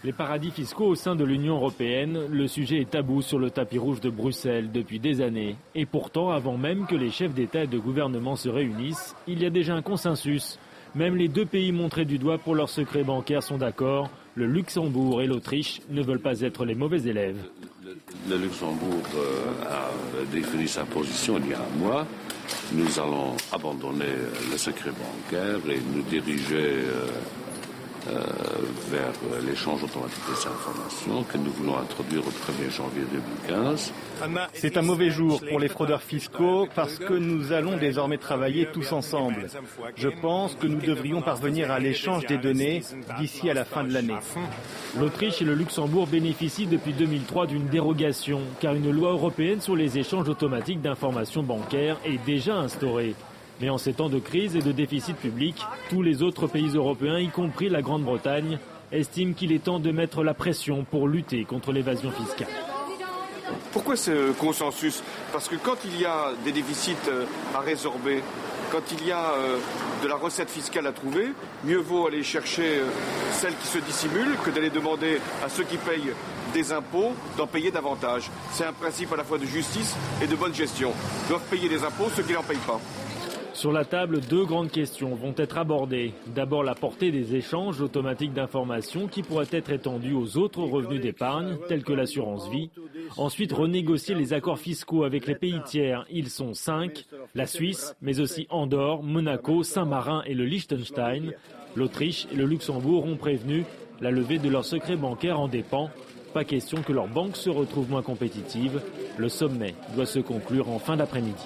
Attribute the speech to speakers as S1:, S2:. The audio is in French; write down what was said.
S1: Les paradis fiscaux au sein de l'Union européenne, le sujet est tabou sur le tapis rouge de Bruxelles depuis des années. Et pourtant, avant même que les chefs d'État et de gouvernement se réunissent, il y a déjà un consensus. Même les deux pays montrés du doigt pour leurs secrets bancaires sont d'accord. Le Luxembourg et l'Autriche ne veulent pas être les mauvais élèves.
S2: Le Luxembourg a défini sa position il y a un mois. Nous allons abandonner le secret bancaire et nous diriger vers l'échange automatique des informations que nous voulons introduire au 1er janvier 2015.
S3: C'est un mauvais jour pour les fraudeurs fiscaux parce que nous allons désormais travailler tous ensemble. Je pense que nous devrions parvenir à l'échange des données d'ici à la fin de l'année.
S1: L'Autriche et le Luxembourg bénéficient depuis 2003 d'une dérogation, car une loi européenne sur les échanges automatiques d'informations bancaires est déjà instaurée. Mais en ces temps de crise et de déficit public, tous les autres pays européens, y compris la Grande-Bretagne, estiment qu'il est temps de mettre la pression pour lutter contre l'évasion fiscale.
S4: Pourquoi ce consensus? Parce que quand il y a des déficits à résorber, quand il y a de la recette fiscale à trouver, mieux vaut aller chercher celle qui se dissimule que d'aller demander à ceux qui payent des impôts d'en payer davantage. C'est un principe à la fois de justice et de bonne gestion. Ils doivent payer des impôts ceux qui n'en payent pas.
S1: Sur la table, deux grandes questions vont être abordées. D'abord, la portée des échanges automatiques d'informations qui pourraient être étendus aux autres revenus d'épargne, tels que l'assurance vie. Ensuite, renégocier les accords fiscaux avec les pays tiers. Ils sont 5, la Suisse, mais aussi Andorre, Monaco, Saint-Marin et le Liechtenstein. L'Autriche et le Luxembourg ont prévenu, la levée de leurs secrets bancaires en dépend. Pas question que leurs banques se retrouvent moins compétitives. Le sommet doit se conclure en fin d'après-midi.